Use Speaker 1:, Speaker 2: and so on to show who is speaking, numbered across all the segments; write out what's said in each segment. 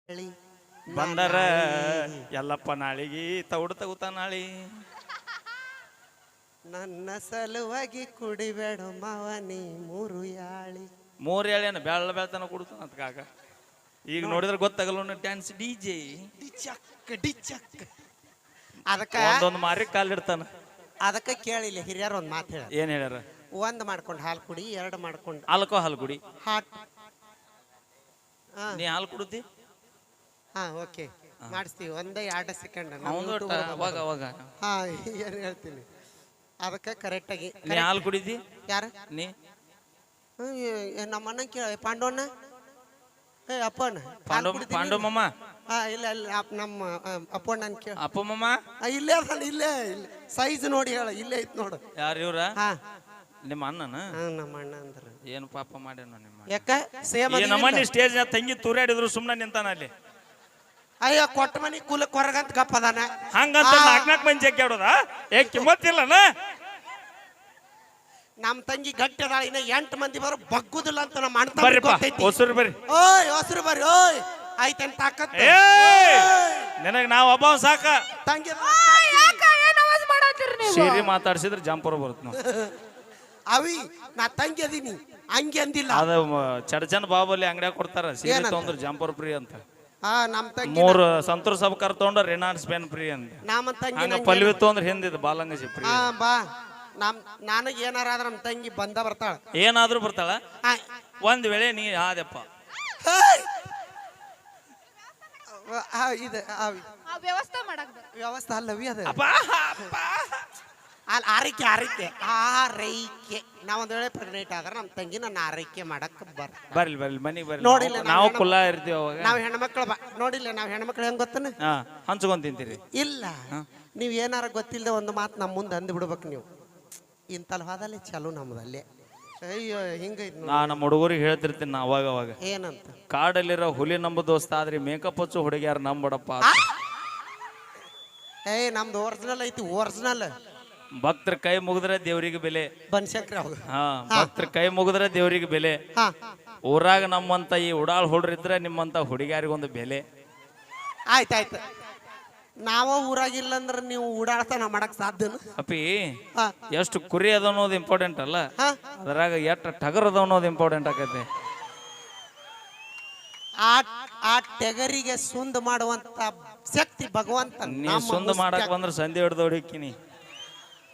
Speaker 1: ನಾಳಿ
Speaker 2: ಬಂದರ ಎಲ್ಲಪ್ಪ ನಾಳಿಗೆ ತೌಡು ತಗುತ್ತ ನಾಳಿ
Speaker 1: ನನ್ನ ಸಲುವಾಗಿ ಕುಡಿಬೇಡ ಮಾವನಿ ಮೂರು ಯಾಳಿ
Speaker 2: ಮೂರು ಹೇಳೇನು ಬೆಳ್ಳ ಬೆಳ್ತಾನ ಕುಡ್ತಾನ ಅಂತ ಕಾಕ ಈಗ ನೋಡಿದ್ರೆ ಗೊತ್ತಾಗಲ್ಲ ಡ್ಯಾನ್ಸ್ ಡಿಜೆ
Speaker 1: ಡಿಚಕ್ ಡಿಚಕ್ ಅದಕ್ಕ
Speaker 2: ಒಂದೊಂದು ಮಾರಿ ಕಾಲಿಡ್ತಾನ
Speaker 1: ಅದಕ್ಕ ಕೇಳಿಲ್ಲ ಹಿರಿಯರು ಒಂದು ಮಾತು ಹೇಳ
Speaker 2: ಏನ್ ಹೇಳ್ಯಾರ
Speaker 1: ಒಂದು ಮಾಡ್ಕೊಂಡು ಹಾಲು ಕುಡಿ ಎರಡು ಮಾಡ್ಕೊಂಡು
Speaker 2: ಹಾಲ್ಕೋ ಹಾಲು ಕುಡಿ
Speaker 1: ಹಾಟ್
Speaker 2: ನೀ ಹಾಲು ಕುಡುತ್ತಿ
Speaker 1: ಹಾ ಓಕೆ ಮಾಡಿಸ್ತೀವಿ ಒಂದೇ 2 ಸೆಕೆಂಡ್
Speaker 2: ಅವಾಗ ಅವಾಗ
Speaker 1: ಹಾ ಏನು ಹೇಳ್ತೀನಿ ಅದಕ್ಕೆ ಕರೆಕ್ಟಾಗಿ
Speaker 2: ನೀ ಹಾಲು ಕುಡಿದಿ
Speaker 1: ಯಾರು
Speaker 2: ನೀ
Speaker 1: ನಮ್ಮ ಅಣ್ಣ ಕೇಳ ಪಾಂಡವಣ್ಣ ಏ ಅಪ್ಪಣ್ಣ
Speaker 2: ಪಾಂಡು ಪಾಂಡು ಮಮ್ಮ
Speaker 1: ಹಾ ಇಲ್ಲ ಇಲ್ಲ ನಮ್ಮ ಅಪ್ಪಣ್ಣ ಕೇಳ
Speaker 2: ಅಪ್ಪ ಮಮ್ಮ
Speaker 1: ಇಲ್ಲೇ ಅದಲ್ಲ ಇಲ್ಲೇ ಇಲ್ಲ ಸೈಜ್ ನೋಡಿ ಹೇಳ ಇಲ್ಲೇ ಐತ್ ನೋಡು
Speaker 2: ಯಾರು ಇವ್ರ
Speaker 1: ಹಾ
Speaker 2: ನಿಮ್ಮ ಅಣ್ಣನ
Speaker 1: ನಮ್ಮ ಅಣ್ಣ ಅಂದ್ರ
Speaker 2: ಏನು ಪಾಪ ಮಾಡ್ಯಾನ ನಿಮ್ಮ
Speaker 1: ಯಾಕ ಸೇಮ್
Speaker 2: ನಮ್ಮನೆ ಸ್ಟೇಜ್ ತಂಗಿ ತೂರಾಡಿದ್ರು ಸುಮ್ಮನೆ ನಿಂತಾನ ಅಲ್ಲಿ
Speaker 1: ಅಯ್ಯ ಕೊಟ್ಟ ಮನಿ ಕೂಲಕ್ ಹೊರಗಂತ ಗಪ್ಪ ಅದಾನ
Speaker 2: ಹಂಗಂತ ನಾಲ್ಕು ಮಂದಿ ಜಗ್ಗಿ ಆಡೋದ ಏ ಕಿಮ್ಮತ್ತಿಲ್ಲನ
Speaker 1: ನಮ್ ತಂಗಿ ಗಟ್ಟಿ ಅದಾಳ ಇನ್ನ 8 ಮಂದಿ ಬರೋ ಬಗ್ಗುದಿಲ್ಲ ಅಂತ ನಮ್ಮ ಅಣ್ಣ
Speaker 2: ಬರ್ರಿಪ್ಪ ಹೊಸರು ಬರ್ರಿ
Speaker 1: ಓಯ್ ಹೊಸರು ಬರ್ರಿ ಓಯ್ ಆಯ್ತೇನ್ ತಾಕತ್
Speaker 2: ನಿನಗ್ ನಾವ್ ಒಬ್ಬ ಸಾಕ
Speaker 1: ತಂಗಿ
Speaker 2: ಸೀರಿ ಮಾತಾಡ್ಸಿದ್ರೆ ಜಂಪರ್ ಬರುತ್ತೆ ನಾವು
Speaker 1: ಅವಿ ನಾ ತಂಗಿ ಅದೀನಿ ಹಂಗೆ ಅಂದಿಲ್ಲ
Speaker 2: ಅದ ಚಡಚನ್ ಬಾಬಲ್ಲಿ ಅಂಗಡಿಯಾಗ ಕೊಡ್ತಾರ ಸೀರೆ ತಗೊಂಡ್ರ ಜಂಪರ್ ಫ್ರೀ ಅಂತ
Speaker 1: ಹಾ ನಮ್ ತಂಗಿ
Speaker 2: 3 ಸಂತೂರ್ ಸಬ್ಕರ್ ತಗೊಂಡ್ರ ರೆನಾಲ್ಡ್ಸ್ ಪೆನ್ ಫ್ರೀ ಅಂತ
Speaker 1: ನಮ್ಮ ತಂಗಿ
Speaker 2: ಹಂಗ ಪಲ್ವಿ ತಗೊಂಡ್ರ ಹಿಂದಿದ್ ಬಾಲಂಗಸಿ ಫ್ರೀ
Speaker 1: ಹಾ ಬಾ ನನಗೆ ಏನಾರ ಆದ್ರ ನಮ್ಮ ತಂಗಿ ಬಂದ ಬರ್ತಾಳ
Speaker 2: ಏನಾದ್ರೂ ಬರ್ತಾಳ ಒಂದ್ ವೇಳೆ ನೀ ಆದಪ್ಪ
Speaker 1: ಇದು
Speaker 3: ವ್ಯವಸ್ಥೆ ಮಾಡಕ್
Speaker 1: ವ್ಯವಸ್ಥೆ ಅಲ್ಲವಿ ಅದ
Speaker 2: ಅಪ್ಪ
Speaker 1: ಅಲ್ಲಿ ಆರೈಕೆ ಆರೈಕೆ ಆರೈಕೆ ನಾವೊಂದ್ ವೇಳೆ ಪ್ರೆಗ್ನೆಂಟ್ ಆದ್ರ ನಮ್ಮ ತಂಗಿ ನನ್ನ ಆರೈಕೆ ಮಾಡಕ್
Speaker 2: ಬರ್ಲಿ ಬರ್ಲಿ ಮನಿಗ್ ಬರ್ಲಿ
Speaker 1: ನೋಡಿಲ್ಲ
Speaker 2: ನಾವು ಕುಲ್ಲ ಇರ್ತೀವಿ ಅವಾಗ
Speaker 1: ನಾವ್ ಹೆಣ್ಮಕ್ಳು ನೋಡಿಲ್ಲ ನಾವ್ ಹೆಣ್ಮಕ್ಳು ಹೆಂಗ್ ಗೊತ್ತನ
Speaker 2: ಹಾ ಹಂಚ್ಕೊಂಡ್ ತಿಂತೀರಿ
Speaker 1: ಇಲ್ಲ ನೀವ್ ಏನಾರ ಗೊತ್ತಿಲ್ಲದೆ ಒಂದು ಮಾತು ನಮ್ಮ ಮುಂದೆ ಅಂದ್ ಬಿಡ್ಬೇಕು ನೀವು ಇಂತಲ್ ಹೋದಲ್ಲಿ ಚಲೋ ನಮ್ದಲ್ಲಿ ಅಯ್ಯೋ ಹಿಂಗೈತ್
Speaker 2: ನಾ ನಮ್ಮ ಹುಡುಗರಿಗೆ ಹೇಳ್ತಿರ್ತೀನಿ ನಾ ಅವಾಗ ಅವಾಗ
Speaker 1: ಏನಂತ
Speaker 2: ಕಾಡಲ್ಲಿರೋ ಹುಲಿ ನಂಬ ದೋಸ್ತ ಆದ್ರೆ ಮೇಕಪ್ ಹಚ್ಚು ಹುಡುಗಿಯಾರ ನಂಬಡಪ್ಪ
Speaker 1: ನಮ್ದು ಒರಿಜಿನಲ್ ಐತಿ ಒರಿಜಿನಲ್
Speaker 2: ಭಕ್ತರ ಕೈ ಮುಗಿದ್ರೆ ದೇವ್ರಿಗೆ ಬೆಲೆ
Speaker 1: ಬನ್ಶಂಕ್ರ
Speaker 2: ಹಾ ಭಕ್ತರ ಕೈ ಮುಗಿದ್ರೆ ದೇವ್ರಿಗೆ ಬೆಲೆ ಊರಾಗ ನಮ್ಮಂತ ಈ ಉಡಾಳ್ ಹುಡ್ರಿದ್ರೆ ನಿಮ್ಮಂತ ಹುಡುಗಿಯಾರಿಗೊಂದು ಬೆಲೆ
Speaker 1: ಆಯ್ತಾಯ್ತು ನಾವ ಊರಾಗಿಲ್ಲ ಅಂದ್ರೆ ನೀವು ಓಡಾಡ್ತಾನ ಮಾಡಕ್ ಸಾಧ್ಯನ
Speaker 2: ಅಪ್ಪಿ ಎಷ್ಟು ಕುರಿ ಅದ ಅನ್ನೋದು ಇಂಪಾರ್ಟೆಂಟ್ ಅಲ್ಲ ಅದ್ರಾಗ ಎಷ್ಟು ಟಗರ್ ಅದ ಅನ್ನೋದು ಇಂಪಾರ್ಟೆಂಟ್ ಆಗತ್ತೆ
Speaker 1: ಆ ಟೆಗರಿಗೆ ಸುಂದ್ ಮಾಡುವಂತ ಶಕ್ತಿ ಭಗವಂತ
Speaker 2: ನೀ ಸುಂದ ಮಾಡಕ್ ಬಂದ್ರೆ ಸಂಧಿ ಹಿಡ್ದು ಹೊಡಿಕಿನಿ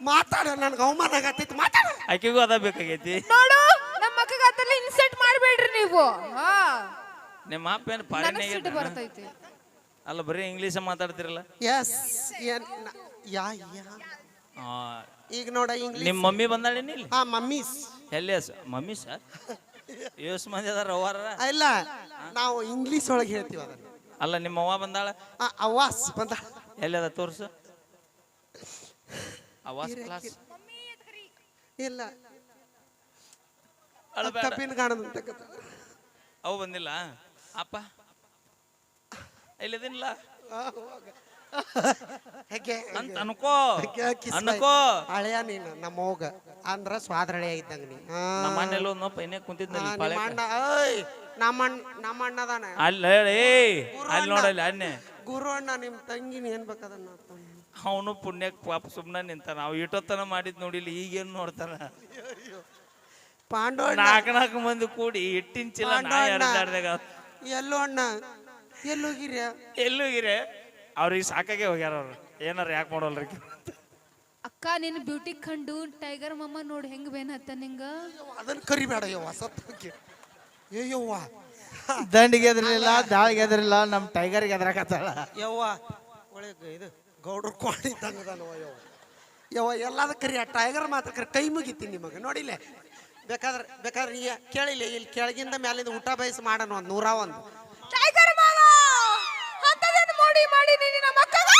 Speaker 1: ಮಾತಾಡ ನನ್ಗೆ ಅವಮಾನ ಆಗತ್ತೈತಿ ಮಾತಾಡ
Speaker 2: ಆಕೆಗೂ ಅದ ಬೇಕಾಗೈತಿ
Speaker 3: ನೋಡು ನಮ್ಮ ಅಕ್ಕಗ ಅದೆಲ್ಲ ಇನ್ಸಲ್ಟ್ ಮಾಡಬೇಡ್ರಿ ನೀವು
Speaker 2: ನಿಮ್ಮ ಅಪ್ಪ ಏನು ಪಾರಿನೇ
Speaker 3: ಬರ್ತೈತಿ
Speaker 2: ಅಲ್ಲ ಬರೀ ಇಂಗ್ಲೀಷ್ ಮಾತಾಡ್ತಿರಲ್ಲ
Speaker 1: ಎಸ್ ಯಾ ಈಗ ನೋಡ ಇಂಗ್ಲಿಷ್
Speaker 2: ನಿಮ್ಮ ಮಮ್ಮಿ ಬಂದಾಳೇನಿ ಇಲ್ಲಿ
Speaker 1: ಮಮ್ಮೀಸ್
Speaker 2: ಎಲ್ಲಿ ಮಮ್ಮಿ ಸರ್ ಎಷ್ಟು ಮಂದಿ ಅದಾರ ಅವ್ವಾರ
Speaker 1: ಇಲ್ಲ ನಾವು ಇಂಗ್ಲಿಷ್ ಒಳಗೆ ಹೇಳ್ತೀವಿ ಅದನ್ನ
Speaker 2: ಅಲ್ಲ ನಿಮ್ಮ ಅವ್ವ ಬಂದಾಳ
Speaker 1: ಅವಾಸ್ ಬಂದ
Speaker 2: ಎಲ್ಲಿ ಅದ ತೋರ್ಸು ಅವಾಸ್ ಕ್ಲಾಸ್
Speaker 1: ಇಲ್ಲ ತಪ್ಪಿನ ಕಾಣದಂತ
Speaker 2: ಅವು ಬಂದಿಲ್ಲ ಅಪ್ಪ ಇಲ್ಲಿದಿಲ್ಲ ಅಂತ ಅನ್ಕೋ ಅನ್ಕೋ
Speaker 1: ಹಳೆಯ ನೀನು ನಮ್ಮ ಹೋಗ ಅಂದ್ರ ಸ್ವಾದ್ರಳೆ ಇದ್ದಂಗ ನೀ
Speaker 2: ನಮ್ಮ ಮನೇಲಿ ಒಂದು ಪೈನೆ ಕುಂತಿದ್ನಲ್ಲಿ
Speaker 1: ನಮ್ಮ ಅಣ್ಣದಾನ
Speaker 2: ಅಲ್ಲ ಅಲ್ಲಿ ನೋಡಲ್ಲ ಅನ್ನೆ
Speaker 1: ಗುರು ಅಣ್ಣ ನಿಮ್ ತಂಗಿನ ಏನ್ ಬೇಕದನ್ನ
Speaker 2: ಅವನು ಪುಣ್ಯಕ್ ಪಾಪ ಸುಮ್ನ ನಿಂತಾನ ನಾವು ಇಟ್ಟೋತನ ಮಾಡಿದ್ ನೋಡಿಲ್ಲ ಈಗೇನು ನೋಡ್ತಾನ
Speaker 1: ಪಾಂಡವ
Speaker 2: ನಾಲ್ಕು ಮಂದಿ ಕೂಡಿ ಇಟ್ಟಿಂಚಿಲ್ಲ ನಾ ಎಡ್ದಾಡ್ದಾಗ
Speaker 1: ಎಲ್ಲೋ ಅಣ್ಣ ಎಲ್ಲೋಗಿರ್ಯ
Speaker 2: ಎಲ್ಲೋಗಿರೆ ಅವ್ರಿಗೆ ಸಾಕಾಗೆ ಹೋಗ್ಯಾರ ಅವ್ರು ಏನಾರ ಯಾಕೆ ಮಾಡೋಲ್ರಿ
Speaker 3: ಅಕ್ಕ ನಿನ್ನ ಬ್ಯೂಟಿ ಕಂಡು ಟೈಗರ್ ಮಮ್ಮ ನೋಡಿ ಹೆಂಗ್ ಬೇನತ್ತ ನಿಂಗ
Speaker 1: ಅದನ್ನ ಕರಿಬೇಡ ಯವ್ವ ಸತ್ತಕ್ಕೆ ಯವ್ವ
Speaker 4: ದಂಡಿಗೆ ಎದ್ರಿಲ್ಲ ದಾಳಿಗೆ ಎದ್ರಿಲ್ಲ ನಮ್ಮ ಟೈಗರ್ಗೆ ಎದ್ರಾಕತ್ತಾಳ
Speaker 1: ಯವ್ವ ಒಳಗೆ ಇದು ಗೌಡ್ರು ಕೊಂಡಿದ್ದಂಗದನವ ಯವ್ವ ಎಲ್ಲದ ಕರಿ ಆ ಟೈಗರ್ ಮಾತ್ರ ಕರಿ ಕೈ ಮುಗಿತೀನಿ ನಿಮಗೆ ನೋಡಿಲ್ಲ ಬೇಕಾದ್ರೆ ನೀ ಕೇಳಿಲ್ಲ ಇಲ್ಲಿ ಕೆಳಗಿಂದ ಮ್ಯಾಲಿಂದ ಊಟ ಬಯಸಿ ಮಾಡೋಣ ಒಂದು 101
Speaker 3: ಟೈಗರ್ ಮಾವ ಅಂತದೇನು ಮಾಡಿ ನೀನು ನಮ್ಮ ಅಕ್ಕಗ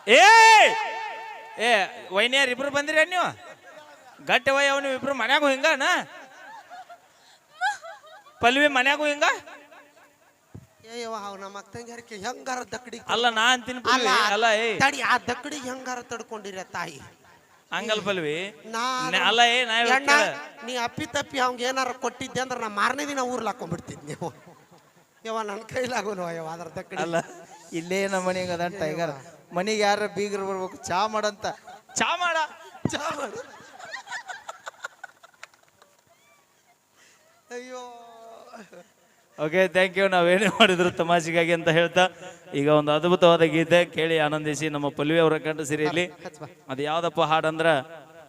Speaker 2: ಏ ವೈನಿಯರ್ ಇಬ್ರು ಬಂದಿರ ನೀವು ಗಟ್ಟಿ ವೈ ನೀವು ಇಬ್ರು ಮನ್ಯಾಗೂ ಹಿಂಗನ ಪಲ್ವಿ ಮನ್ಯಾಗೂ ಹಿಂಗ
Speaker 1: ನಮ್ಮ ಅಕ್ಕಂಗೆ ಹೆಂಗಾರ ದಕ್ಕಡಿ
Speaker 2: ಅಲ್ಲ ನಾ ಅಂತೀನಿ ಅಲ್ಲ
Speaker 1: ತಡಿ ಆ ದಕ್ಕಡಿ ಹೆಂಗಾರ ತಡ್ಕೊಂಡಿರ ತಾಯಿ
Speaker 2: ಹಂಗಲ್ ಪಲ್ವಿ
Speaker 1: ನಾನು
Speaker 2: ಅಲ್ಲ ನಾ
Speaker 1: ಎಣ್ಣ ನೀ ಅಪ್ಪಿ ತಪ್ಪಿ ಅವಂಗ ಏನಾರ ಕೊಟ್ಟಿದ್ದೆ ಅಂದ್ರೆ ನಾ ಮಾರನೇ ದಿನ ಊರ್ಲ್ ಹಾಕೊಂಡ್ಬಿಡ್ತಿದ್ ನೀವು ಯವ ನನ್ನ ಕೈಲಾಗೋನು ಯವ ಅದ್ರ ತಕ್ಕಡಿ
Speaker 4: ಅಲ್ಲ ಇಲ್ಲೇ ನಮ್ಮ ಮನೆಗೆ ಅದ ಟೈಗರ್ ಮನೆಗೆ ಯಾರ ಬೀಗರು ಬರ್ಬೇಕು ಚಾ ಮಾಡಂತ
Speaker 2: ಚಾ ಮಾಡ
Speaker 1: ಚಾ ಮಾಡು ಅಯ್ಯೋ
Speaker 2: ಓಕೆ ಥ್ಯಾಂಕ್ ಯು. ನಾವೇನೇ ಮಾಡಿದ್ರು ತಮಾಷೆಗಾಗಿ ಅಂತ ಹೇಳ್ತಾ ಈಗ ಒಂದು ಅದ್ಭುತವಾದ ಗೀತೆ ಕೇಳಿ ಆನಂದಿಸಿ. ನಮ್ಮ ಪಲ್ವಿ ಅವರ ಕಂಠ ಸಿರಿಯಲ್ಲಿ ಅದು ಯಾವ್ದಪ್ಪ ಹಾಡಂದ್ರ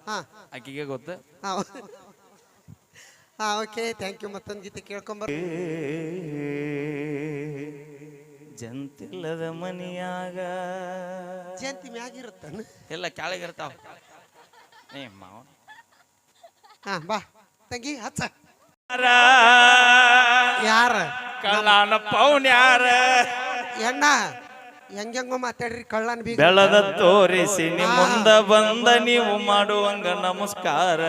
Speaker 1: ಹಾ
Speaker 2: ಆಕಿಗೆ ಗೊತ್ತ.
Speaker 1: ಹಾ ಓಕೆ ಥ್ಯಾಂಕ್ ಯು. ಮತ್ತೊಂದು ಗೀತೆ ಕೇಳ್ಕೊಂಬರ್.
Speaker 2: ಜಂತಿಲ್ಲದ ಮನಿಯಾಗ
Speaker 1: ಜಯಂತಿ ಮ್ಯಾಗಿರುತ್ತಾನ
Speaker 2: ಎಲ್ಲ ಕೆಳಗಿರ್ತಾವ. ಏ ಮಾವ
Speaker 1: ಹಾ ಬಾ ತಂಗಿ ಹಚ್ಚ. ಯಾರ
Speaker 2: ಕಳ್ಳನ ಪೌನ್ಯಾರ
Speaker 1: ಎಣ್ಣ ಹೆಂಗೆಂಗೋ ಮಾತಾಡ್ರಿ ಕಳ್ಳನ್ ಬೀಗ
Speaker 2: ಬೆಳದ ತೋರಿಸಿ ನಿಮ್ಮ ಮುಂದ ಬಂದ ನೀವು ಮಾಡುವಂಗ ನಮಸ್ಕಾರ.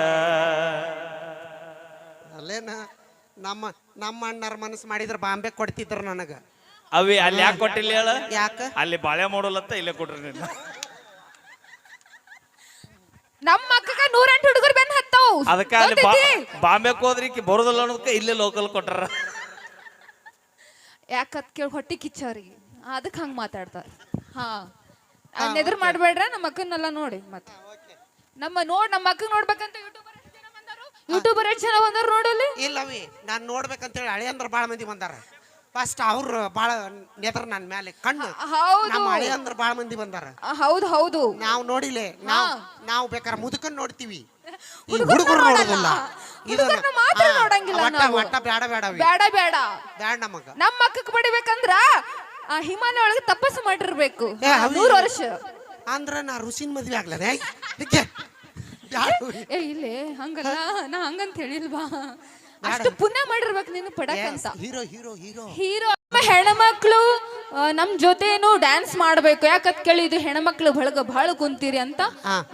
Speaker 1: ಅಲ್ಲೇನ ನಮ್ಮ ನಮ್ಮ ಅಣ್ಣರ ಮನಸ್ಸು ಮಾಡಿದ್ರ ಬಾಂಬೆ ಕೊಡ್ತಿದ್ರ ನನಗ.
Speaker 2: ಅವಿ ಅಲ್ಲಿ ಯಾಕೆ ಕೊಟ್ಟಿಲ್ಲ ಹೇಳ?
Speaker 1: ಯಾಕ
Speaker 2: ಅಲ್ಲಿ ಬಾಳೆ ಮಾಡೋಲತ್ತ ಇಲ್ಲೇ ಕೊಟ್ರಿ ನಿನ್ನ.
Speaker 3: ನಮ್ಮ ಅಕ್ಕಗ 108 ಹುಡುಗರು ಬೆನ್ ಹತ್ತಾವ್.
Speaker 2: ಅದಕ್ಕ ಅಲ್ಲಿ ಬಾಂಬೆಕ್ ಹೋದ್ರಿ ಬರೋದಿಲ್ಲ ಅನ್ನೋದಕ್ಕ ಇಲ್ಲೇ ಲೋಕಲ್ ಕೊಟ್ಟಾರ.
Speaker 3: ಯಾಕತ್ ಕೇಳಿ ಹೊಟ್ಟಿ ಕಿಚ್ಚವ್ರಿಗೆ ಅದಕ್ಕೆ ಹಂಗ ಮಾತಾಡ್ತಾರ. ಹಾ ಎದುರು ಮಾಡ್ಬೇಡ್ರ ನಮ್ಮ ಅಕ್ಕನ್ನೆಲ್ಲ ನೋಡಿ. ಮತ್ತೆ ನಮ್ಮ ಅಕ್ಕ ನೋಡ್ಬೇಕಂತ ಯೂಟ್ಯೂಬರ್ ಎಷ್ಟು ಜನ ಬಂದಾರ ನೋಡಲ್ಲಿ.
Speaker 1: ಇಲ್ಲವಿ ನಾನ್ ನೋಡ್ಬೇಕಂತೇಳಿ ಹಳೆ ಅಂದ್ರ ಬಾಳ ಮಂದಿ ಬಂದಾರ. ಫಸ್ಟ್ ಅವ್ರು ಬಾಳ ನೆದ್ರ ನನ್ ಮೇಲೆ ಕಣ್ಣು.
Speaker 3: ಹೌದು
Speaker 1: ನಮ್ಮ ಹಳೆ ಅಂದ್ರ ಬಾಳ ಮಂದಿ ಬಂದಾರ.
Speaker 3: ಹೌದು ಹೌದು
Speaker 1: ನಾವ್ ನೋಡಿಲೆ ನಾವ್ ಬೇಕಾರ ಮುದುಕನ್ ನೋಡ್ತೀವಿ, ಈ ಹುಡುಗರು ನೋಡೋದಿಲ್ಲ.
Speaker 3: ಹುಡುಗರ್ನ ಮಾತ್ರ ನೋಡಂಗಿಲ್ಲ ನಾವು.
Speaker 1: ಒಟ್ಟ ಬೇಡ ಬೇಡವಿ
Speaker 3: ಬೇಡ ಬೇಡ
Speaker 1: ಬೇಡ ನಮಗ.
Speaker 3: ನಮ್ಮ ಅಕ್ಕಕ್ಕೆ ಬಡಿಬೇಕಂದ್ರ ಆ ಹಿಮಾಲಯ ಒಳಗೆ ತಪಸ್ಸು ಮಾಡಿರ್ಬೇಕು
Speaker 1: ಏ, ಅವಿ.
Speaker 3: 100 ವರ್ಷ.
Speaker 1: ಅಂದ್ರ ನಾ ಋಷಿನ್ ಮದ್ವೆ ಆಗ್ಲದ
Speaker 3: ಏ ಇಲ್ಲೇ ಹಂಗಲ್ಲ, ನಾ ಹಂಗಂತ ಹೇಳಿಲ್ವಾ. ಅಷ್ಟು ಪುಣ್ಯ ಮಾಡಿರ್ಬೇಕು ನೀನು ಪಡಕಂತ.
Speaker 1: ಹೀರೋ ಹೀರೋ ಹೀರೋ
Speaker 3: ಹೀರೋ ಹೆಣ್ಮಕ್ಳು ನಮ್ ಜೊತೆನು ಡ್ಯಾನ್ಸ್ ಮಾಡ್ಬೇಕು. ಯಾಕತ್ ಕೇಳಿ ಇದು ಹೆಣ್ಮಕ್ಳು ಬಹಳ ಕುಂತೀರಿ ಅಂತ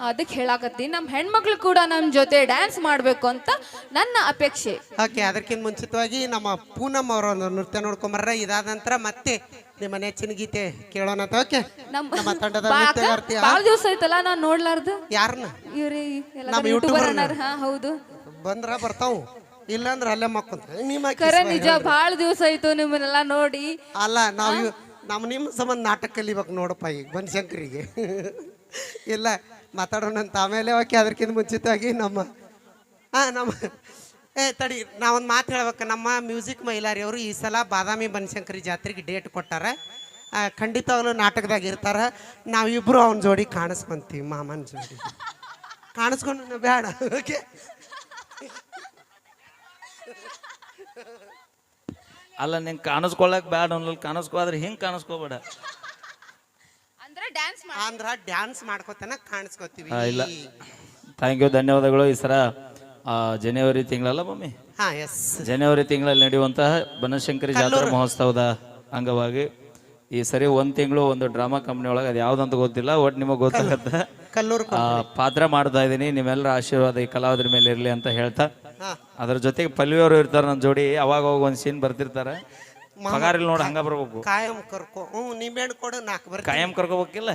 Speaker 3: ಅದಕ್ಕೆ ಹೇಳಾಕತ್ತಿ. ನಮ್ ಹೆಣ್ಮಕ್ಳು ಕೂಡ ನಮ್ ಜೊತೆ ಡ್ಯಾನ್ಸ್ ಮಾಡ್ಬೇಕು ಅಂತ ನನ್ನ ಅಪೇಕ್ಷೆ.
Speaker 1: ಓಕೆ, ಅದಕ್ಕಿಂತ ಮುಂಚಿತವಾಗಿ ನಮ್ಮ ಪೂನಮ್ ಅವರ ಒಂದು ನೃತ್ಯ ನೋಡ್ಕೊಂಬರ್ರ. ಇದಾದ ನಂತರ ಮತ್ತೆ ನಿಮ್ಮ ನೆಚ್ಚಿನ ಗೀತೆ ಕೇಳೋಣ ಅಂತ. ಓಕೆ, ನಮ್ಮ ತಂಡದ ನೃತ್ಯಗಾರ್ತಿ
Speaker 3: ಬಾಳ ದಿವಸ ಆಯ್ತಲ್ಲ ನಾನ್ ನೋಡ್ಲಾರ್ದು.
Speaker 1: ಯಾರನ್ನ?
Speaker 3: ಇವ್ರಿ
Speaker 1: ನಮ್ಮ
Speaker 3: ಯೂಟ್ಯೂಬರ್
Speaker 1: ಯೂಟ್ಯೂಬರ್.
Speaker 3: ಹಾ ಹೌದು.
Speaker 1: ಬಂದ್ರ ಬರ್ತಾವು, ಇಲ್ಲಾಂದ್ರ ಅಲ್ಲೇ ಮಕ್ಕೊಂತ
Speaker 3: ಕರೆ ನಿಜ ಬಾಳ ದಿವಸ ಆಯ್ತು ನಿಮ್ಮನ್ನೆಲ್ಲ ನೋಡಿ.
Speaker 1: ಅಲ್ಲ ನಾವು ನಿಮ್ಮ ಸಂಬಂಧ ನಾಟಕ ಕಲಿಬೇಕು ನೋಡಪ್ಪ ಈಗ ಬನಶಂಕರಿಗೆ. ಇಲ್ಲ ಮಾತಾಡೋಣ ಅಂತ ಆಮೇಲೆ. ಓಕೆ, ಅದಕ್ಕಿಂತ ಮುಂಚಿತವಾಗಿ ನಮ್ಮ ತಡಿ ನಾವೊಂದು ಮಾತು ಹೇಳ್ಬೇಕು. ನಮ್ಮ ಮ್ಯೂಸಿಕ್ ಮೈಲಾರಿ ಅವರು ಈ ಸಲ ಬಾದಾಮಿ ಬನಶಂಕರಿ ಜಾತ್ರೆಗೆ ಡೇಟ್ ಕೊಟ್ಟಾರ. ಖಂಡಿತವಾಗ್ಲೂ ನಾಟಕದಾಗ ಇರ್ತಾರ. ನಾವಿಬ್ರು ಅವನ ಜೋಡಿ ಕಾಣಿಸ್ಕೊಂತೀವಿ, ಮಾಮನ ಜೋಡಿ ಕಾಣಿಸ್ಕೊಂಡು ಬೇಡ. ಓಕೆ,
Speaker 2: ಅಲ್ಲ ನಿಂಗೆ ಕಾಣಿಸ್ಕೊಳಕ್ ಬ್ಯಾಡ ಅನ್ನೋಲ್ ಕಾಣಿಸ್ಕೋದ್ರೆ ಹಿಂಗೆ ಕಾಣಿಸ್ಕೋಬೇಡ.
Speaker 1: ಅಂದ್ರ ಡ್ಯಾನ್ಸ್ ಮಾಡ್ಕೋತನ ಕಾಣಿಸ್ಕೋತೀವಿ.
Speaker 2: ಇಲ್ಲ ಥ್ಯಾಂಕ್ ಯು, ಧನ್ಯವಾದಗಳು. ಈ ಸರ ಜನವರಿ ತಿಂಗಳಲ್ಲ ಮಮ್ಮಿ,
Speaker 1: ಹಾ ಎಸ್,
Speaker 2: ಜನವರಿ ತಿಂಗಳಲ್ಲಿ ನಡೆಯುವಂತಹ ಬನಶಂಕರಿ ಜಾತ್ರಾ ಮಹೋತ್ಸವದ ಅಂಗವಾಗಿ ಈ ಸರಿ 1 ತಿಂಗಳು ಒಂದು ಡ್ರಾಮಾ ಕಂಪ್ನಿ ಒಳಗೆ ಅದು ಯಾವ್ದಂತ ಗೊತ್ತಿಲ್ಲ, ಒಟ್ಟು ನಿಮಗೆ ಗೊತ್ತಾಗತ್ತೆ
Speaker 1: ಕಲ್ಲೂರು
Speaker 2: ಪಾತ್ರ ಮಾಡ್ತಾ ಇದ್ದೀನಿ. ನಿಮ್ಮೆಲ್ಲರ ಆಶೀರ್ವಾದ ಈ ಕಲಾವಿದರ ಮೇಲೆ ಇರಲಿ ಅಂತ ಹೇಳ್ತಾ, ಅದ್ರ ಜೊತೆಗೆ ಪಲ್ವಿ ಅವರು ಇರ್ತಾರೆ ನನ್ನ ಜೋಡಿ. ಅವಾಗ ಒಂದು ಸೀನ್ ಬರ್ತಿರ್ತಾರೆ. ಪಗಾರ ಇಲ್ಲಿ ನೋಡಿ ಹಂಗ ಬರ್ಬೇಕು.
Speaker 1: ಕಾಯಂ ಕರ್ಕೊ ನಿಂಬೆಹಣ್ಣು ಕೊಡು 4 ಬರ್ತೀವಿ.
Speaker 2: ಕಾಯಂ ಕರ್ಕೋಬೇಕಿಲ್ಲ,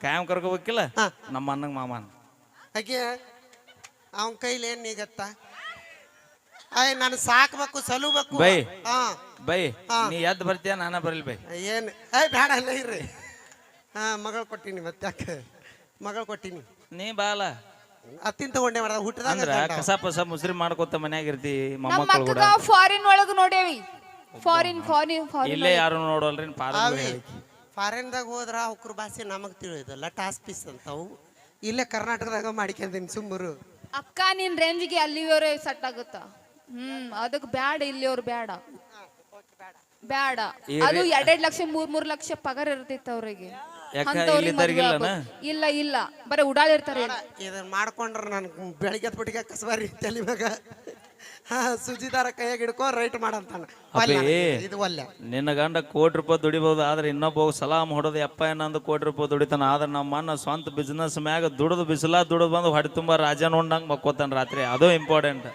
Speaker 2: ಕಾಯಂ ಕರ್ಕೋಬೇಕಿಲ್ಲ ನಮ್ಮ ಅನ್ನಂಗ ಮಾಮನ್.
Speaker 1: ಹಾಗೆ ಅವನ ಕೈಲಿ ಏನ್ ನೀಗತ್ತ? ಅಯ್ಯ ನಾನು ಸಾಕ್ಬೇಕು, ಸಲುಬೇಕು.
Speaker 2: ಬೈ ಬೈ ನೀ ಎದ್ದು ಬರ್ತೀಯ, ನಾನ ಬರಲಿ ಬೈ.
Speaker 1: ಏನು ಬೇಡ ಇಲ್ಲ ಇರ್ರಿ. ಮಗಳು ಕೊಟ್ಟಿನಿ, ಮತ್ತೆ ಯಾಕೆ ಮಗಳು ಕೊಟ್ಟಿನಿ.
Speaker 2: ನೀ ಬಾಲ
Speaker 1: ಅತ್ತಿನ ತಗೊಂಡೆ ಮಾಡ ಹುಟ್ಟದಾಗ
Speaker 2: ಅಂದ್ರ ಕಸ ಪಸ ಮುಸ್ರಿ ಮಾಡ್ಕೊತ ಮನ್ಯಾಗ ಇರ್ತಿ
Speaker 3: ನಮ್ಮ
Speaker 2: ಮೊಮ್ಮಕ್ಕಳು ಕೂಡ.
Speaker 3: ಅಕ್ಕಗ ಫಾರಿನ್ ಒಳಗ ನೋಡೇವಿ. ಫಾರಿನ್
Speaker 2: ಇಲ್ಲೇ ಯಾರು ನೋಡೋಲ್ರಿ.
Speaker 1: ಫಾರಿನ್ದಾಗ ಹೋದ್ರ ಅವ್ರ ಭಾಷೆ ನಮಗ್ ತಿಳಿಯೋದಲ್ಲ, ಟಾಸ್ ಪೀಸ್ ಅಂತಾವು. ಇಲ್ಲೇ ಕರ್ನಾಟಕದಾಗ ಮಾಡ್ಕೊಂತೀನಿ ಸುಮ್ಮರು.
Speaker 3: ಅಕ್ಕ ನಿನ್ ರೇಂಜ್ಗೆ ಅಲ್ಲಿವರೆ ಸೆಟ್ ಆಗುತ್ತ. ಅದಕ್ಕೆ ಬ್ಯಾಡ, ಇಲ್ಲಿಯವ್ರು ಬ್ಯಾಡ ಬ್ಯಾಡ. ಅದು 2 ಲಕ್ಷ 3 ಲಕ್ಷ ಪಗಾರ ಇರ್ತೈತಿ ಅವ್ರಿಗೆ. ಇಲ್ಲ ಇಲ್ಲ ಬರೀ ಉಡಾಳಿರ್ತಾರೆ.
Speaker 1: ಇದನ್ನ ಮಾಡ್ಕೊಂಡ್ರ ನನ್ ಬೆಳಿಗ್ಗೆ ಬಿಟ್ಟಿಗೆ ಕಸಬಾರಿ ತಲೆ ಮ್ಯಾಗ ಸುಜಿದಾರ ಕೈಯಾಗ ಹಿಡ್ಕೊ ರೈಟ್ ಮಾಡಂತಾನ. ಇದು ಒಲ್ಲೆ.
Speaker 2: ನಿನ್ನ ಗಂಡ ₹1,00,00,000 ದುಡಿಬಹುದು, ಆದ್ರೆ ಇನ್ನೊಬ್ಬ ಸಲಾಮ್ ಹೊಡೋದು ಎಪ್ಪ ಏನಂದು ₹1,00,00,000 ದುಡಿತಾನ. ಆದ್ರೆ ನಮ್ಮ ಅಣ್ಣ ಸ್ವಂತ ಬಿಸ್ನೆಸ್ ಮ್ಯಾಗ ದುಡಿದು ದುಡಿದು ಬಂದು ಹೊಡೆ ತುಂಬ ರಾಜ ನೋಡ್ದಂಗ ಮಕ್ಕೋತಾನ ರಾತ್ರಿ. ಅದು ಇಂಪಾರ್ಟೆಂಟ್.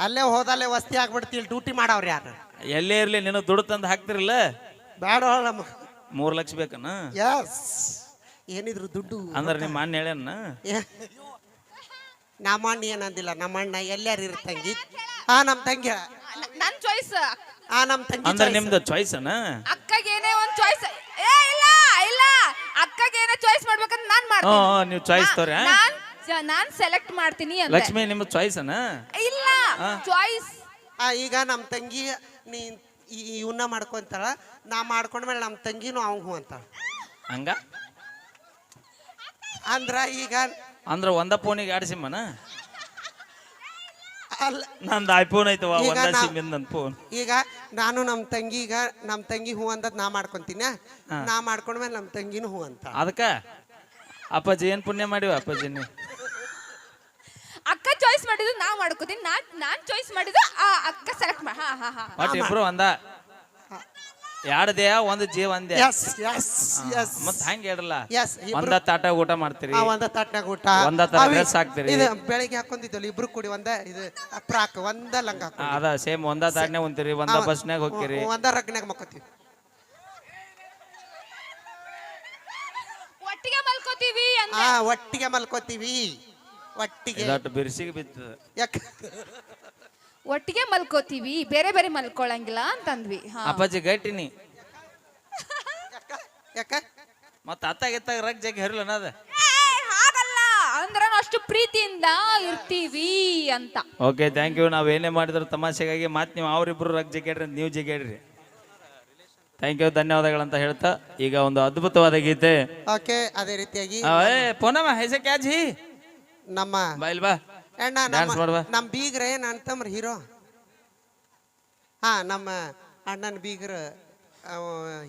Speaker 1: ಅಲ್ಲೇ ಹೋದಲ್ಲೇ ವಸ್ತಿ ಆಗ್ಬಿಡ್ತಿ. ಡ್ಯೂಟಿ ಮಾಡವ್ರ ಯಾರು?
Speaker 2: ಎಲ್ಲೇ ಇರ್ಲಿ ನಿನ್ನ ದುಡ್ಡು ತಂದು ಹಾಕ್ತಿರಲ್ಲ.
Speaker 1: ಬೇಡ,
Speaker 2: 3 ಲಕ್ಷ ಬೇಕನ?
Speaker 1: ಎಸ್, ಏನಿದ್ರು ದುಡ್ಡು
Speaker 2: ಅಂದ್ರೆ ನಿಮ್ಮ ಅಣ್ಣ ಹೇಳ್ಯಾನ
Speaker 1: ಏ, ನಮ್ಮ ಅಣ್ಣ ಏನಂದಿಲ್ಲ ನಮ್ಮ ಅಣ್ಣ ಎಲ್ಲಾರು ಇರ್ತಂಗಿ ನಮ್ಮ ತಂಗಿ
Speaker 3: ನನ್ ಚಾಯ್ಸ್
Speaker 1: ನಮ್ಮ ತಂಗಿ
Speaker 2: ಅಂದ್ರೆ
Speaker 1: choice.
Speaker 2: ನಿಮ್ದು ಚಾಯ್ಸ್ ಅನ
Speaker 3: ಅಕ್ಕಗೆ ಏನೇ ಒಂದ್ ಚಾಯ್ಸ್ ಇಲ್ಲ ಇಲ್ಲ ಅಕ್ಕಗೆ ಏನೇ ಚಾಯ್ಸ್ ಮಾಡ್ಬೇಕಂತ ನಾನ್ ಮಾಡ್ತೀನಿ
Speaker 2: ನೀವು ಚಾಯ್ಸ್ ತೋರಿ
Speaker 3: ನಾನ್ ಸೆಲೆಕ್ಟ್ ಮಾಡ್ತೀನಿ ಅಂತ
Speaker 2: ಲಕ್ಷ್ಮಿ ನಿಮ್ದು ಚಾಯ್ಸ್ ಅನ
Speaker 3: ಇಲ್ಲ ಚಾಯ್ಸ್
Speaker 1: ಈಗ ನಮ್ಮ ತಂಗಿ ನೀ ಇವನ್ನ ಮಾಡ್ಕೊಂತಾಳ ನಾ ಮಾಡ್ಕೊಂಡ್ಮೇಲೆ ನಮ್ಮ ತಂಗಿನೂ ಅವ್ ಹೂ ಅಂತಾಳ
Speaker 2: ಹಂಗ
Speaker 1: ಅಂದ್ರ ಈಗ
Speaker 2: ಅಂದ್ರ ಒಂದ ಫೋನಿಗೆ ಎರಡು ಸಿಮ್ಮನ
Speaker 1: ಅಲ್ಲ
Speaker 2: ನಂದು ಐಫೋನ್ ಐತವ
Speaker 1: ಈಗ
Speaker 2: ಒಂದ
Speaker 1: ನಾ-
Speaker 2: ಸಿಮ್ ನನ್ನ ಫೋನ್
Speaker 1: ಈಗ ನಾನು ನಮ್ಮ ತಂಗಿ ಹೂ ಅಂದದ್ ನಾ ಮಾಡ್ಕೊಂತೀನಿ ನಾ ಮಾಡ್ಕೊಂಡ್ಮೇಲೆ ನಮ್ಮ ತಂಗಿನೂ ಹೂ ಅಂತ
Speaker 2: ಅದಕ್ಕ ಅಪ್ಪಾಜಿ ಏನ್ ಪುಣ್ಯ ಮಾಡಿವ ಅಪ್ಪಾಜಿ ನೀವು
Speaker 3: ಅಕ್ಕ ಚಾಯ್ಸ್ ಮಾಡಿದ್ದು ನಾ ಮಾಡ್ಕೋತೀನಿ ನಾನ್ ಚಾಯ್ಸ್ ಮಾಡಿದ್ದು ಆ ಅಕ್ಕ ಸೆಲೆಕ್ಟ್ ಮಾಡಿ ಹಾ ಹಾ ಹಾ
Speaker 2: ಬಟ್ ಇಬ್ರು ಒಂದ ಎರಡು ದೇಹ ಒಂದು ಜೀವ ಒಂದೇ
Speaker 1: ಎಸ್ ಎಸ್ ಎಸ್
Speaker 2: ಮತ್ ಹಂಗ ಹೇಳಲ್ಲ
Speaker 1: ಎಸ್
Speaker 2: ಒಂದ ತಾಟ ಊಟ ಮಾಡ್ತೀರಿ
Speaker 1: ಒಂದ ತಟ್ನಾಗ ಊಟ
Speaker 2: ಒಂದ ತರ
Speaker 1: ಅವಿ-
Speaker 2: ಡ್ರೆಸ್ ಹಾಕ್ತೀರಿ
Speaker 1: ಇದು ಬೆಳಿಗ್ಗೆ ಹಾಕೊಂಡಿದ್ವಲ್ಲ ಇಬ್ರು ಕೂಡಿ ಒಂದ ಇದು ಫ್ರಾಕ್ ಒಂದ ಲಂಗ ಹಾಕೊಂಡು
Speaker 2: ಅದ ಸೇಮ್ ಒಂದ ತಾಟ್ನ್ಯಾಗ ಉಂತೀರಿ ಒಂದ ಬಸ್ನ್ಯಾಗ ಹೋಗ್ತೀರಿ
Speaker 1: ಒಂದ ರಗ್ನಾಗ ಮಕ್ಕೋತೀವಿ
Speaker 3: ಒಟ್ಟಿಗೆ ಮಲ್ಕೋತೀವಿ ಅಂತ
Speaker 1: ಒಟ್ಟಿಗೆ ಮಲ್ಕೋತೀವಿ ಒಟ್ಟಿಗೆ
Speaker 2: ಇದಟ್ಟು ಬಿರ್ಸಿಗೆ ಬಿತ್ತದ
Speaker 1: ಯಾಕ
Speaker 3: ಒಟ್ಟಿಗೆ ಮಲ್ಕೋತೀವಿ ಬೇರೆ ಬೇರೆ ಮಲ್ಕೊಳಂಗಿಲ್ಲ ಅಂತಂದ್ವಿ ಹಾ
Speaker 2: ಅಪ್ಪಾಜಿ ಗಟ್ಟಿನಿ
Speaker 1: ಯಾಕ
Speaker 2: ಮತ್ತ ಅತ್ತಾಗಿತ್ತಾಗ ರಗ್ ಜಗ್ ಹರಿಲ್ಲ ಅನ್ನದ
Speaker 3: ಹಾಗಲ್ಲ ಅಂದ್ರ ಅಷ್ಟು ಪ್ರೀತಿಯಿಂದ ಇರ್ತೀವಿ ಅಂತ
Speaker 2: ಓಕೆ ಥ್ಯಾಂಕ್ ಯು ನಾವ್ ಏನೇ ಮಾಡಿದ್ರು ತಮಾಷೆಗಾಗಿ ಮಾತ್ ನೀವು ಅವ್ರಿಬ್ರು ರಗ್ ಜಗ್ಗೇಡ್ರಿ ಅಂತ ನೀವು ಜಗ್ಗೇಡ್ರಿ ಥ್ಯಾಂಕ್ ಯು ಧನ್ಯವಾದಗಳಂತ ಹೇಳ್ತಾ ಈಗ ಒಂದು ಅದ್ಭುತವಾದ ಗೀತೆ
Speaker 1: ಓಕೆ ಅದೇ ರೀತಿಯಾಗಿ
Speaker 2: ಪೋನಮ್ಮ ಹೆಸೆ ಕ್ಯಾಜಿ
Speaker 1: ನಮ್ಮ
Speaker 2: ಬಾಯಿಲ್ ಬಾ
Speaker 1: ಅಣ್ಣ
Speaker 2: Dance ಮಾಡುವ.
Speaker 1: ನಮ್ಮ ಬೀಗ್ರ ಏನ್ ಅಂತಂಬ್ರ ಹೀರೋ ನಮ್ಮ ಅಣ್ಣನ ಬೀಗ್ರ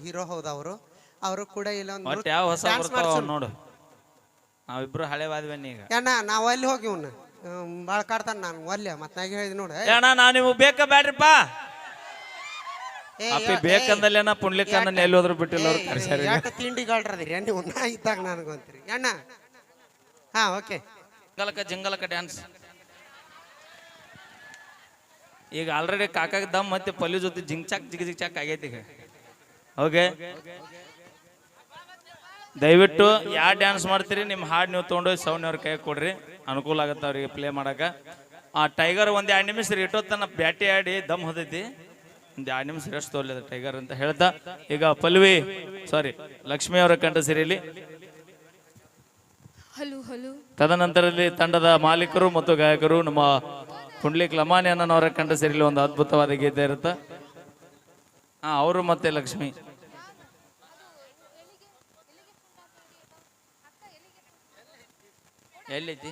Speaker 1: ಹೀರೋ ಹೌದ ಅವರು ಕೂಡ ಇಲ್ಲೊಂದು
Speaker 2: ಒಟ್ಟು ಯಾವ ಹೊಸ
Speaker 1: dance
Speaker 2: ಬರ್ತಾವ
Speaker 1: ಮಾಡ್ಸೋಣ.
Speaker 2: ನೋಡು ನಾವಿಬ್ರು ಹಳೆವಾದ್ವನಿ ಈಗ
Speaker 1: ಅಣ್ಣ ನಾವು ಅಲ್ಲಿ ಹೋಗಿ ಇವ್ನ ಭಾಳ ಕಾಡ್ತಾನ ನಾನು ಒಲ್ಲೆ ಮತ್ತೆ ನಾಗ ಹೇಳಿದ್ ನೋಡ
Speaker 2: ಅಣ್ಣ ನಾವ್ ನಿಮ್ಗೆ ಬೇಕಾ ಬ್ಯಾಡ್ರಿಪ್ಪ ಅಪ್ಪಿ ಬೇಕಂದಲ್ಲೇನ ಪುಣ್ಲಿಕ್ಕನ್ನ ಎಲ್ಲಿ ಹೋದ್ರು ಬಿಟ್ಟಿಲ್ಲ ಅವ್ರು ಕರ್ಸ್ಯಾರ ಈಗ.
Speaker 1: ಯಾಕೆ ತಿಂಡಿಗಾಳ್ರದಿರಿ ನೀವು ನಾ ಇದ್ದಾಗ ನನಗಂತೀರಿ ಅಣ್ಣ ಓಕೆ
Speaker 2: ಜಿಂಗಲಕ ಡ್ಯಾನ್ಸ್ ಈಗ ಆಲ್ರೆಡಿ ಕಾಕಾಗ ದಮ್ ಮತ್ತೆ ಪಲ್ಯ ಜೊತೆ ಜಿಗ್ ಚಾಕ್ ಆಗೈತಿ ಈಗ ಓಕೆ ದಯವಿಟ್ಟು ಯಾವ ಡ್ಯಾನ್ಸ್ ಮಾಡ್ತೀರಿ ನಿಮ್ಮ ಹಾಡು ನೀವು ತೊಗೊಂಡೋಗಿ ಸೌಂಡ್ನವ್ರ ಕೈ ಕೊಡ್ರಿ ಅನುಕೂಲ ಆಗತ್ತೆ ಅವ್ರಿಗೆ ಪ್ಲೇ ಮಾಡಕ ಆ ಟೈಗರ್ ಒಂದ್ 2 ನಿಮಿಷ ರೀ ಇಟ್ಟೊತ್ತನ ಬ್ಯಾಟಿ ಆಡಿ ದಮ್ ಹೊದೈತಿ ಒಂದ್ 2 ನಿಮಿಷ ರೆಸ್ಟ್ ತೋರ್ಲಿದ ಟೈಗರ್ ಅಂತ ಹೇಳ್ತಾ ಈಗ ಲಕ್ಷ್ಮಿ ಅವರ ಕಂಠ ಸಿರಿಲಿ
Speaker 3: ಹಲೋ ಹಲೋ
Speaker 2: ತದನಂತರದಲ್ಲಿ ತಂಡದ ಮಾಲೀಕರು ಮತ್ತು ಗಾಯಕರು ನಮ್ಮ ಪುಂಡ್ಲಿಕ್ ಲಮಾನಿ ಅನ್ನೋರ ಕಂಠ ಸೇರಿಲಿ ಒಂದು ಅದ್ಭುತವಾದ ಗೀತೆ ಇರುತ್ತೆ ಅವರು ಮತ್ತೆ ಲಕ್ಷ್ಮಿ ಎಲ್ಲೈತಿ